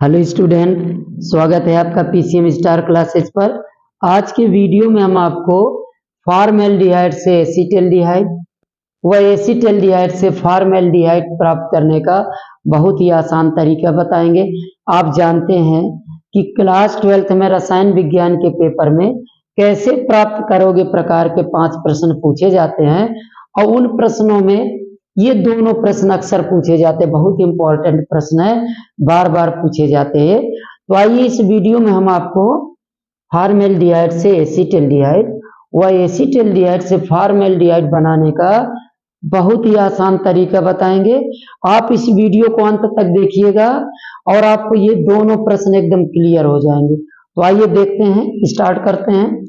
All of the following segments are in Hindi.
हेलो स्टूडेंट, स्वागत है आपका पीसीएम स्टार क्लासेस पर। आज के वीडियो में हम आपको फॉर्मेल्डिहाइड से एसीटल्डिहाइड व एसीटल्डिहाइड से फॉर्मेल्डिहाइड प्राप्त करने का बहुत ही आसान तरीका बताएंगे। आप जानते हैं कि क्लास 12th में रसायन विज्ञान के पेपर में कैसे प्राप्त करोगे प्रकार के 5 प्रश्न पूछे जाते हैं और उन प्रश्नों में ये दोनों प्रश्न अक्सर पूछे जाते हैं। बहुत इंपॉर्टेंट प्रश्न है, बार बार पूछे जाते हैं। तो आइए इस वीडियो में हम आपको फॉर्मेल्डिहाइड से एसीटल्डिहाइड व एसीटल्डिहाइड से फॉर्मेल्डिहाइड बनाने का बहुत ही आसान तरीका बताएंगे। आप इस वीडियो को अंत तक देखिएगा और आपको ये दोनों प्रश्न एकदम क्लियर हो जाएंगे। तो आइए देखते हैं, स्टार्ट करते हैं।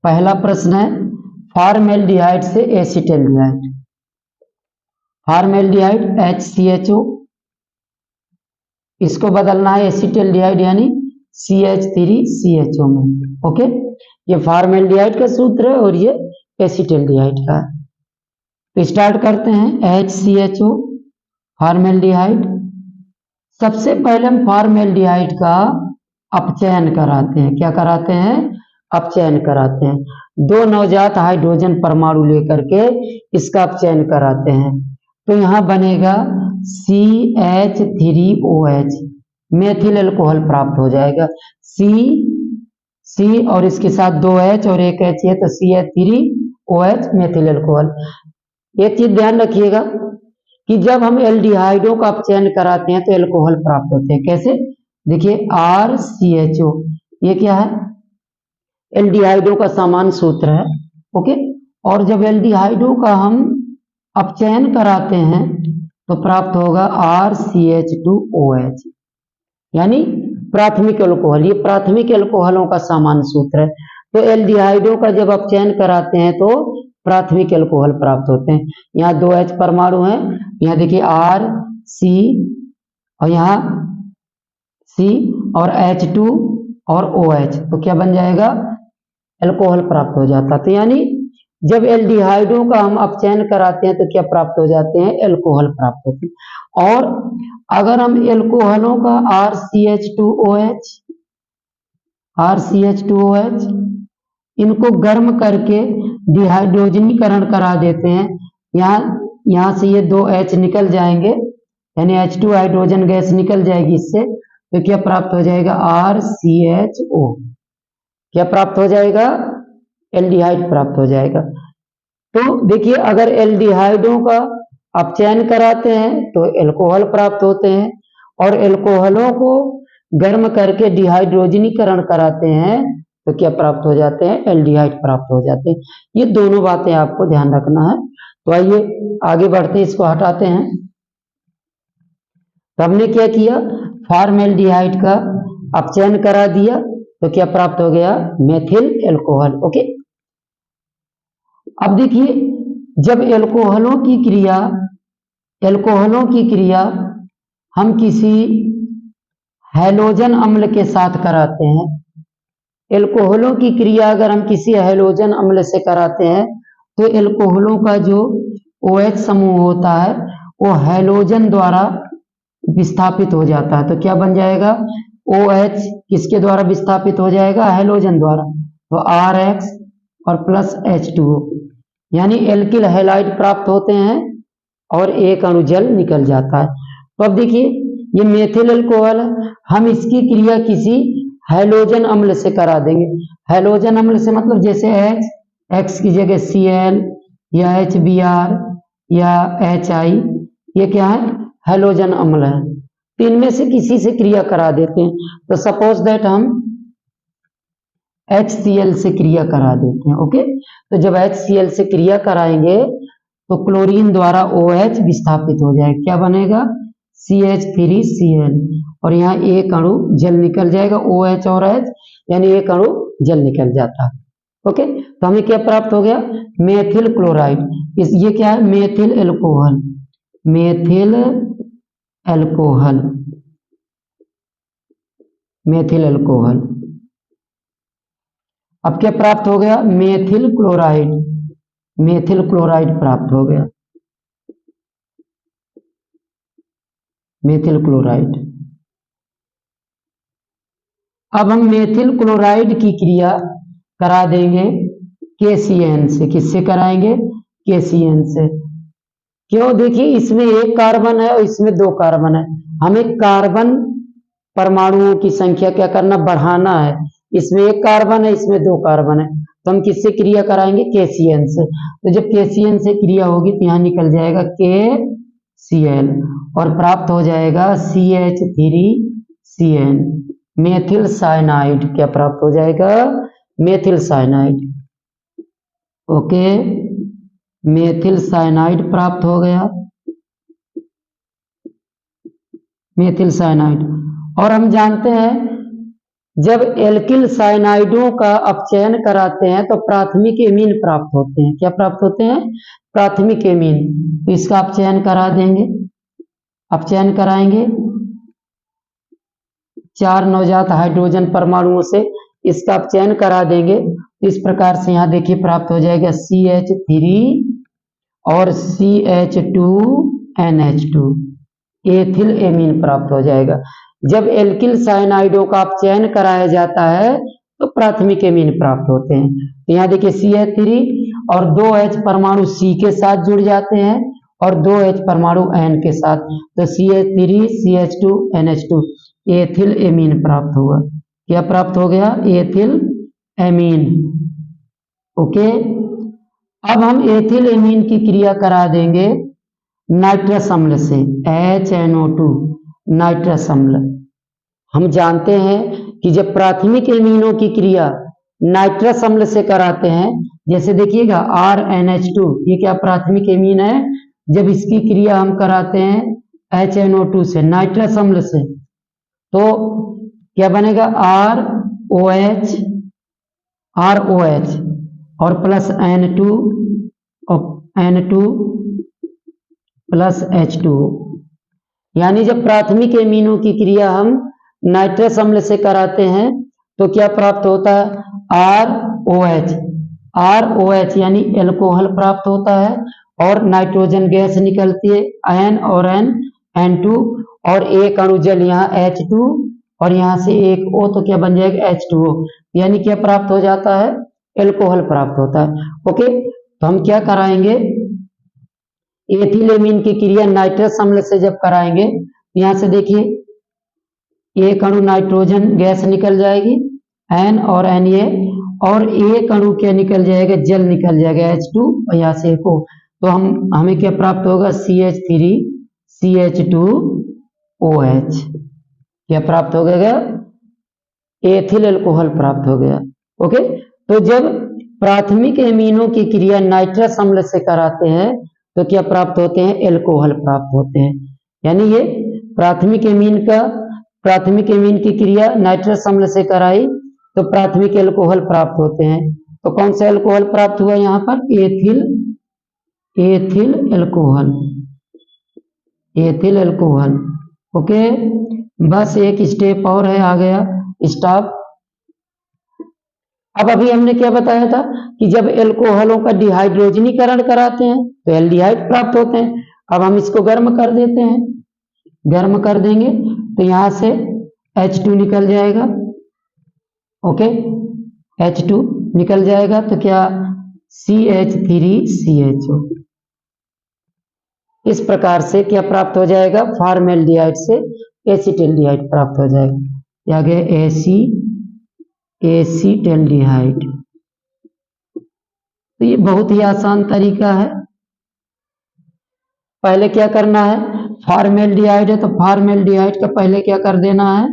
पहला प्रश्न है फॉर्मेल्डिहाइड से एसीटल्डिहाइड। फॉर्मेल्डिहाइड HCHO, इसको बदलना है एसीटल्डिहाइड यानी CH3CHO में। ओके, ये फॉर्मेल्डिहाइड का सूत्र है और ये एसीटल्डिहाइड का है। तो स्टार्ट करते हैं। HCHO formaldehyde. सबसे पहले हम फॉर्मेल्डिहाइड का अपचयन कराते हैं। क्या कराते हैं? अपचयन कराते हैं। 2 नवजात हाइड्रोजन परमाणु लेकर के इसका अपचयन कराते हैं। तो यहां बनेगा CH3OH, मेथिल अल्कोहल प्राप्त हो जाएगा। C और इसके साथ 2 H और 1 H है तो CH3OH मेथिल अल्कोहल। एक चीज ध्यान रखिएगा कि जब हम एल्डिहाइडों का अपचयन कराते हैं तो अल्कोहल प्राप्त होते हैं। कैसे? देखिए RCHO, ये क्या है? एल्डिहाइडों का सामान्य सूत्र है। ओके, और जब एल्डिहाइडों का हम अपचयन कराते हैं तो प्राप्त होगा RCH2OH, यानी प्राथमिक अल्कोहल। ये प्राथमिक अल्कोहलों का सामान्य सूत्र है। तो एल्डिहाइडों का जब अपचयन कराते हैं तो प्राथमिक अल्कोहल प्राप्त होते हैं। यहाँ 2 H परमाणु हैं, यहाँ देखिए RC और यहाँ C और H2 और OH, तो क्या बन जाएगा? अल्कोहल प्राप्त हो जाता। तो यानी जब एल्डिहाइडों का हम अपचयन कराते हैं तो क्या प्राप्त हो जाते हैं? अल्कोहल प्राप्त होते हैं। और अगर हम एल्कोहलों का RCH2OH इनको गर्म करके डिहाइड्रोजनीकरण करा देते हैं, यहाँ से ये 2 H निकल जाएंगे, यानी H2 हाइड्रोजन गैस निकल जाएगी इससे, तो क्या प्राप्त हो जाएगा? RCHO। क्या प्राप्त हो जाएगा? एल्डिहाइड प्राप्त हो जाएगा। तो देखिए, अगर एल्डिहाइडों का अपचयन कराते हैं तो अल्कोहल प्राप्त होते हैं और अल्कोहलों को गर्म करके डिहाइड्रोजनीकरण कराते हैं तो क्या प्राप्त हो जाते हैं? एल्डिहाइड प्राप्त हो जाते हैं। ये दोनों बातें आपको ध्यान रखना है। तो आइए आगे बढ़ते हैं, इसको हटाते हैं। तो हमने क्या किया? फॉर्मेल्डिहाइड का अपचयन करा दिया तो क्या प्राप्त हो गया? Methyl alcohol. ओके, अब देखिए, जब अल्कोहलों की क्रिया हम किसी हैलोजन अम्ल के साथ कराते हैं, अल्कोहलों की क्रिया अगर हम किसी हैलोजन अम्ल से कराते हैं तो अल्कोहलों का जो OH समूह होता है वो हैलोजन द्वारा विस्थापित हो जाता है। तो क्या बन जाएगा? OH किसके द्वारा विस्थापित हो जाएगा? हैलोजन द्वारा। तो RX और प्लस H2O, यानी एल्किल हैलाइड प्राप्त होते हैं और एक अणु जल निकल जाता है। तो अब देखिए, ये मेथिल अल्कोहल है, हम इसकी क्रिया किसी हैलोजन अम्ल से करा देंगे। हैलोजन अम्ल से मतलब जैसे X की जगह Cl या HBr या HI, ये क्या है? हैलोजन अम्ल है। तो इनमें से किसी से क्रिया करा देते हैं। तो सपोज दैट हम HCl से क्रिया करा देते हैं। ओके, तो जब HCl से क्रिया कराएंगे तो क्लोरीन द्वारा OH विस्थापित हो जाएगा। क्या बनेगा? CH3Cl, और यहाँ एक अणु जल निकल जाएगा। OH और H, यानी एक अणु जल निकल जाता है। ओके, तो हमें क्या प्राप्त हो गया? Methyl chloride. ये क्या है? Methyl alcohol. Methyl alcohol. अब क्या प्राप्त हो गया? मेथिल क्लोराइड प्राप्त हो गया। Methyl chloride. अब हम मेथिल क्लोराइड की क्रिया करा देंगे KCN से। किससे कराएंगे? KCN से। क्यों? देखिए, इसमें एक कार्बन है और इसमें 2 कार्बन है। हमें कार्बन परमाणुओं की संख्या क्या करना? बढ़ाना है। इसमें 1 कार्बन है, इसमें 2 कार्बन है, तो हम किससे क्रिया कराएंगे? KCN से। तो जब KCN से क्रिया होगी तो यहाँ निकल जाएगा KCl और प्राप्त हो जाएगा CH3CN, मेथिल साइनाइड। क्या प्राप्त हो जाएगा? Methyl cyanide. Okay, methyl cyanide प्राप्त हो गया, मेथिल साइनाइड। और हम जानते हैं जब एल्किल साइनाइडों का अपचयन कराते हैं तो प्राथमिक एमीन प्राप्त होते हैं। क्या प्राप्त होते हैं? प्राथमिक एमीन। तो इसका अपचयन करा देंगे, अपचयन कराएंगे 4 नवजात हाइड्रोजन परमाणुओं से इसका अपचयन करा देंगे। इस प्रकार से यहाँ देखिए प्राप्त हो जाएगा CH3 और CH2NH2, एथिल एमीन प्राप्त हो जाएगा। जब एल्किल साइनाइडों का अपचयन कराया जाता है तो प्राथमिक एमीन प्राप्त होते हैं। तो यहाँ देखिए CH3 और 2 H परमाणु C के साथ जुड़ जाते हैं और 2 H परमाणु N के साथ, तो CH3 CH2NH2 एथिल एमीन प्राप्त हुआ। क्या प्राप्त हो गया? Ethyl amine. ओके, अब हम एथिल एमीन की क्रिया करा देंगे नाइट्रस अम्ल से, HNO2 नाइट्रस अम्ल। हम जानते हैं कि जब प्राथमिक एमीनों की क्रिया नाइट्रस अम्ल से कराते हैं, जैसे देखिएगा RNH2, ये क्या प्राथमिक एमीन है। जब इसकी क्रिया हम कराते हैं HNO2 से, नाइट्रस अम्ल से, तो क्या बनेगा? ROH और प्लस N2 प्लस H2O। यानी जब प्राथमिक एमीनों की क्रिया हम नाइट्रस अम्ल से कराते हैं तो क्या प्राप्त होता है? ROH यानी एल्कोहल प्राप्त होता है और नाइट्रोजन गैस निकलती है, N और N2 और एक अणु जल यहाँ H2 और यहाँ से एक O, तो क्या बन जाएगा? H2O। यानी क्या प्राप्त हो जाता है? एल्कोहल प्राप्त होता है। ओके, तो हम क्या कराएंगे? एथिल एमीन की क्रिया नाइट्रस अम्ल से जब कराएंगे, यहाँ से देखिए एक अणु नाइट्रोजन गैस निकल जाएगी N और Na, और एक अणु क्या निकल जाएगा? जल निकल जाएगा H2 और यहाँ से एक O। तो हमें क्या प्राप्त होगा? CH3 CH2OH। क्या प्राप्त हो गया? एथिल एल्कोहल प्राप्त हो गया। ओके, तो जब प्राथमिक एमीनों की क्रिया नाइट्रस अम्ल से कराते हैं तो क्या प्राप्त होते हैं? एल्कोहल प्राप्त होते हैं। यानी ये प्राथमिक एमीन की क्रिया नाइट्रस अम्ल से कराई तो प्राथमिक एल्कोहल प्राप्त होते हैं। तो कौन सा एल्कोहल प्राप्त हुआ यहाँ पर? Ethyl alcohol. ओके, बस एक स्टेप और है, आ गया स्टॉप। अब अभी हमने क्या बताया था कि जब एल्कोहलों का डिहाइड्रोजनीकरण कराते हैं तो एल्डिहाइड प्राप्त होते हैं। अब हम इसको गर्म कर देते हैं, गर्म कर देंगे तो यहां से H2 निकल जाएगा। ओके, H2 निकल जाएगा तो क्या? CH3CHO। इस प्रकार से क्या प्राप्त हो जाएगा? फॉर्मेल्डिहाइड से एसिटल्डिहाइड प्राप्त हो जाएगा। आगे एसिटल्डिहाइड। तो ये बहुत ही आसान तरीका है। पहले क्या करना है? फॉर्मेल्डिहाइड है तो फॉर्मेल्डिहाइड का पहले क्या कर देना है?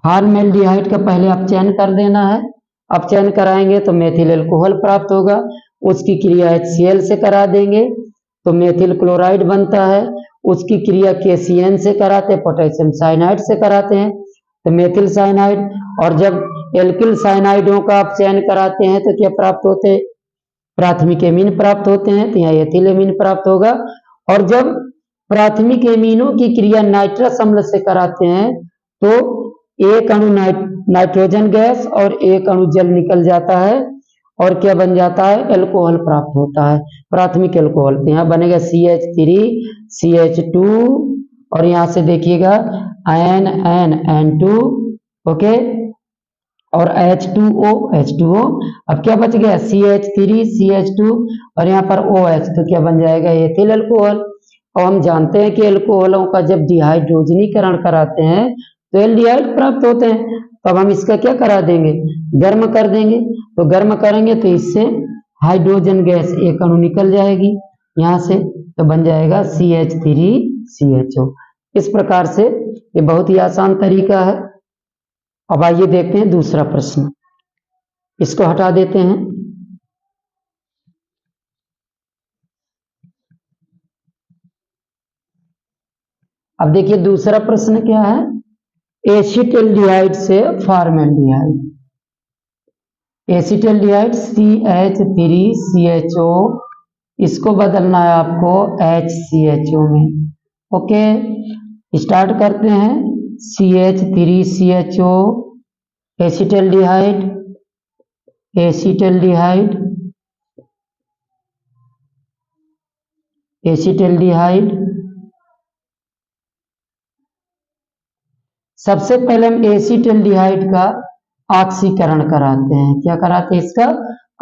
फॉर्मेल्डिहाइड का पहले अपचयन कर देना है। अपचयन कराएंगे तो मेथिल एल्कोहल प्राप्त होगा, उसकी क्रिया HCl से करा देंगे तो मेथिल क्लोराइड बनता है। उसकी क्रिया KCN से कराते हैं, पोटेशियम साइनाइड से कराते हैं तो मेथिल साइनाइड। और जब एल्किल साइनाइडों का अपचयन कराते हैं तो क्या प्राप्त होते हैं? प्राथमिक एमीन प्राप्त होते हैं, तो यहाँ एथिल एमीन प्राप्त होगा। और जब प्राथमिक एमीनों की क्रिया नाइट्रस अम्ल से कराते हैं तो एक अणु नाइट्रोजन गैस और एक अणु जल निकल जाता है और क्या बन जाता है, एल्कोहल प्राप्त होता है, प्राथमिक एल्कोहल। तो यहाँ बनेगा CH3CH2 और यहाँ से देखिएगा NN2 ओके और H2O। अब क्या बच गया, CH3CH2 और यहाँ पर OH, तो क्या बन जाएगा, एथिल अल्कोहल। और हम जानते हैं कि एल्कोहलों का जब डिहाइड्रोजनीकरण कराते हैं तो एल्डिहाइड प्राप्त होते हैं। तो अब हम इसका क्या करा देंगे, गर्म कर देंगे। तो गर्म करेंगे तो इससे हाइड्रोजन गैस एक अणु निकल जाएगी यहाँ से, तो बन जाएगा CH3CHO। इस प्रकार से ये बहुत ही आसान तरीका है। अब आइए देखते हैं दूसरा प्रश्न, इसको हटा देते हैं। अब देखिए दूसरा प्रश्न क्या है, एसिटल्डिहाइड से फॉर्मेल्डिहाइड। एसिटल्डिहाइड CH3CHO, इसको बदलना है आपको HCHO में। ओके, स्टार्ट करते हैं। CH3CHO, acetaldehyde, acetaldehyde, acetaldehyde. सबसे पहले हम एसिटल्डिहाइड का ऑक्सीकरण कराते हैं। क्या कराते हैं, इसका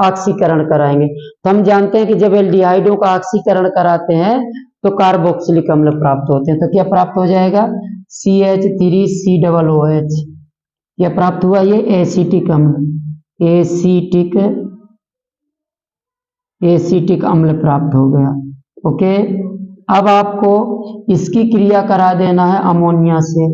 ऑक्सीकरण कराएंगे। तो हम जानते हैं कि जब एल्डिहाइडों का ऑक्सीकरण कराते हैं तो कार्बोक्सिलिक अम्ल प्राप्त होते हैं। तो क्या प्राप्त हो जाएगा, CH3COOH। क्या प्राप्त हुआ, ये एसिटिक अम्ल, एसिटिक अम्ल प्राप्त हो गया। ओके, अब आपको इसकी क्रिया करा देना है अमोनिया से।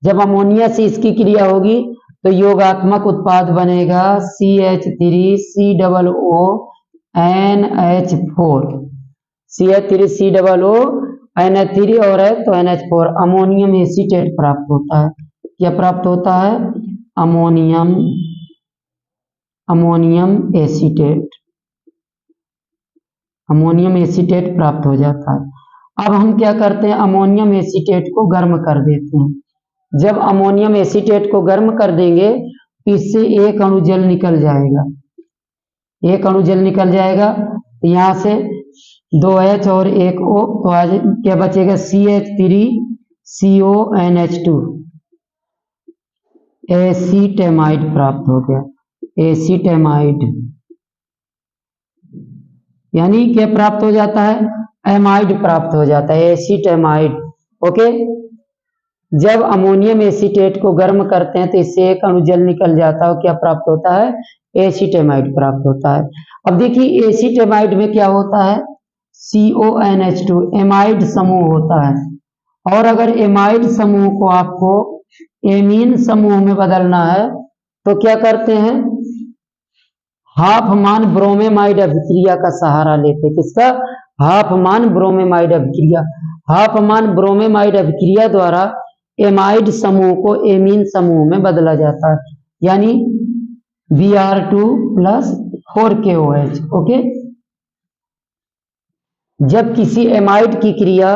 जब अमोनिया से इसकी क्रिया होगी तो योगात्मक उत्पाद बनेगा CH3COONH4। CH3COONH3 और है तो NH4, अमोनियम एसीटेट प्राप्त होता है। क्या प्राप्त होता है, अमोनियम एसीटेट प्राप्त हो जाता है। अब हम क्या करते हैं, अमोनियम एसीटेट को गर्म कर देते हैं। जब अमोनियम एसीटेट को गर्म कर देंगे तो इससे एक अणु जल निकल जाएगा, एक अणु जल निकल जाएगा। तो यहाँ से 2H और एक O, तो आज क्या बचेगा, CH3CONH2, एसीटेमाइड प्राप्त हो गया। एसीटेमाइड यानी क्या प्राप्त हो जाता है, एमाइड प्राप्त हो जाता है, एसीटेमाइड। ओके, जब अमोनियम एसीटेट को गर्म करते हैं तो इससे एक अणु जल निकल जाता है, क्या प्राप्त होता है, एसीटेमाइड प्राप्त होता है। अब देखिए एसीटेमाइड में क्या होता है, CONH2 एमाइड समूह होता है। और अगर एमाइड समूह को आपको एमीन समूह में बदलना है तो क्या करते हैं, हाफमान ब्रोमेमाइड अभिक्रिया का सहारा लेते। किसका, हाफमान ब्रोमेमाइड अभिक्रिया। हाफमान ब्रोमेमाइड अभिक्रिया द्वारा एमाइड समूह को एमीन समूह में बदला जाता है, यानी Br2+4KOH। ओके, जब किसी एमाइड की क्रिया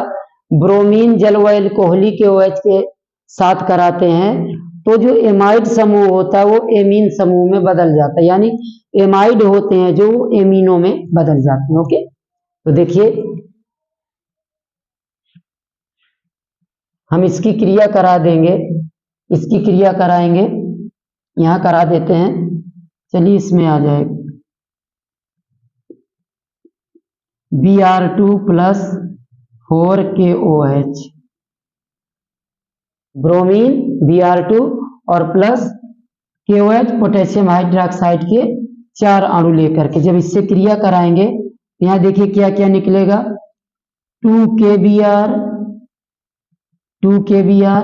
ब्रोमीन जल व एल्कोहलिक OH के साथ कराते हैं तो जो एमाइड समूह होता है वो एमीन समूह में बदल जाता है, यानी एमाइड होते हैं जो एमीनों में बदल जाते हैं। ओके, तो देखिए हम इसकी क्रिया करा देंगे, इसकी क्रिया कराएंगे, यहां करा देते हैं। चलिए इसमें आ जाएगा Br2+4KOH, ब्रोमीन Br2 और प्लस KOH पोटेशियम हाइड्रोक्साइड के 4 अणु लेकर के जब इससे क्रिया कराएंगे तो यहां देखिए क्या क्या निकलेगा, 2KBr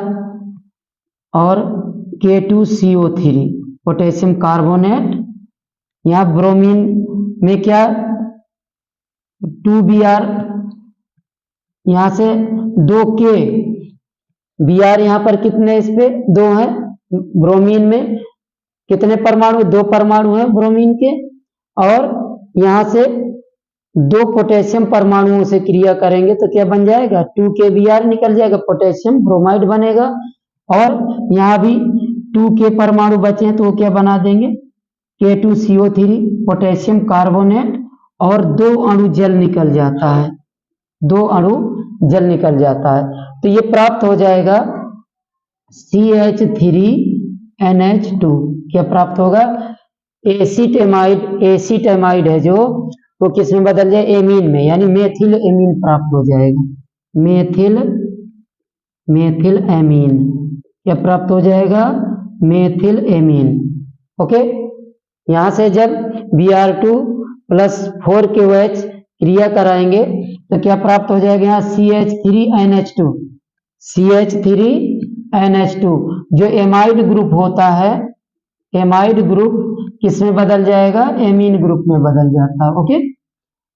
और K2CO3 पोटेशियम कार्बोनेट। यहाँ ब्रोमीन में क्या 2Br, यहां से 2K Br, यहाँ पर कितने, इस पे 2 है। ब्रोमीन में कितने परमाणु, 2 परमाणु है ब्रोमीन के, और यहां से 2 पोटेशियम परमाणुओं से क्रिया करेंगे तो क्या बन जाएगा, 2KBr निकल जाएगा, पोटेशियम ब्रोमाइड बनेगा। और यहाँ भी 2K परमाणु बचे हैं तो वो क्या बना देंगे, K2CO3 पोटेशियम कार्बोनेट और 2 अणु जल निकल जाता है, 2 अणु जल निकल जाता है। तो ये प्राप्त हो जाएगा CH3NH2। क्या प्राप्त होगा? एसिटेमाइड है जो वो किस में बदल जाए? एमीन में, यानी मेथिल एमीन प्राप्त हो जाएगा। मेथिल एमीन क्या प्राप्त हो जाएगा? Methyl amine. ओके, यहां से जब Br2 + 4KOH क्रिया कराएंगे तो क्या प्राप्त हो जाएगा? यहाँ CH3NH2। CH3NH2 जो एमाइड ग्रुप होता है, एमाइड ग्रुप किस में बदल जाएगा? एमीन ग्रुप में बदल जाता है। ओके,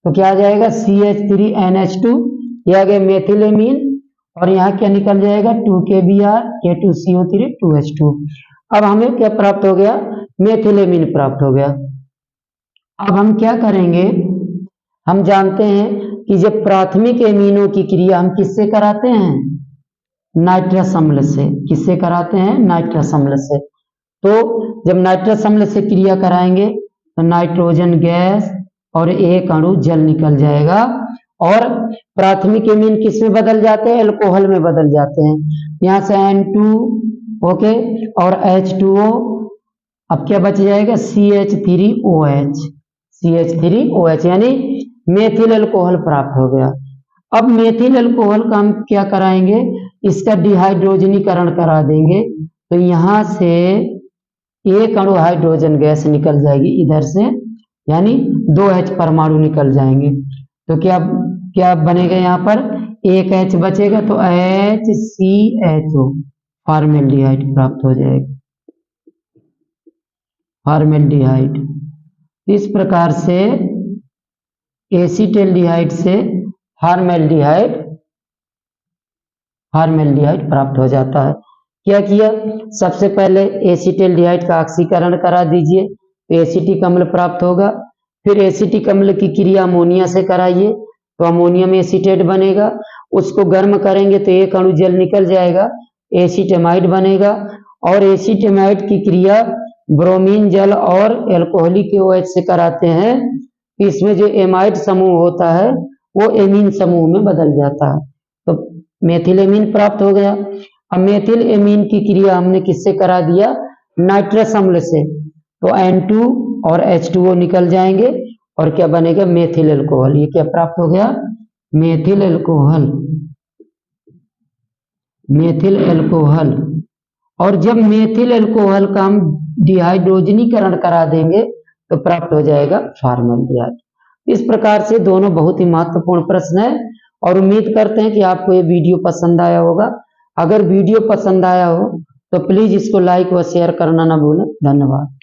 तो क्या आ जाएगा? CH3NH2, ये आ गया मेथिल एमीन, और यहाँ क्या निकल जाएगा? 2KBr, K2CO3, 2H2। अब हमें क्या प्राप्त हो गया? मेथिल एमीन प्राप्त हो गया। अब हम क्या करेंगे? हम जानते हैं कि जब प्राथमिक एमीनों की क्रिया हम किससे कराते हैं? नाइट्रस अम्ल से। किससे कराते हैं? नाइट्रस अम्ल से। तो जब नाइट्रस अम्ल से क्रिया कराएंगे तो नाइट्रोजन गैस और 1 अणु जल निकल जाएगा, और प्राथमिक एमीन किस में बदल जाते हैं? अल्कोहल में बदल जाते हैं। यहां से N2 ओके और H2O, अब क्या बच जाएगा? CH3OH यानी मेथिल अल्कोहल प्राप्त हो गया। अब मेथिल अल्कोहल का हम क्या कराएंगे? इसका डिहाइड्रोजनीकरण करा देंगे, तो यहां से 1 अणु हाइड्रोजन गैस निकल जाएगी इधर से, यानी 2H परमाणु निकल जाएंगे। तो क्या क्या बनेगा? यहाँ पर 1 H बचेगा, तो HCHO फॉर्मेल्डिहाइड प्राप्त हो जाएगा। फॉर्मेल्डिहाइड। इस प्रकार से एसिटेल्डिहाइड से फॉर्मेल्डिहाइड प्राप्त हो जाता है। क्या किया? सबसे पहले एसिटेल्डिहाइड का ऑक्सीकरण करा दीजिए तो एसिटिक अम्ल प्राप्त होगा। फिर एसिटिक अम्ल की क्रिया अमोनिया से कराइए तो अमोनियम एसीटेट बनेगा। उसको गर्म करेंगे तो 1 अणु जल निकल जाएगा, एसिटेमाइड बनेगा। और एसिटेमाइड की क्रिया ब्रोमीन जल और एल्कोहलिक OH से कराते हैं, इसमें जो एमाइड समूह होता है वो एमीन समूह में बदल जाता है, तो मेथिल एमीन प्राप्त हो गया। अब मेथिल एमीन की क्रिया हमने किससे करा दिया? नाइट्रस अम्ल से, तो N2 और H2O निकल जाएंगे और क्या बनेगा? Methyl alcohol. ये क्या प्राप्त हो गया? Methyl alcohol. Methyl alcohol. और जब मेथिल अल्कोहल का हम डिहाइड्रोजनीकरण करा देंगे तो प्राप्त हो जाएगा फॉर्मेल्डिहाइड। इस प्रकार से दोनों बहुत ही महत्वपूर्ण प्रश्न है, और उम्मीद करते हैं कि आपको ये वीडियो पसंद आया होगा। अगर वीडियो पसंद आया हो तो प्लीज इसको लाइक व शेयर करना ना भूलें। धन्यवाद।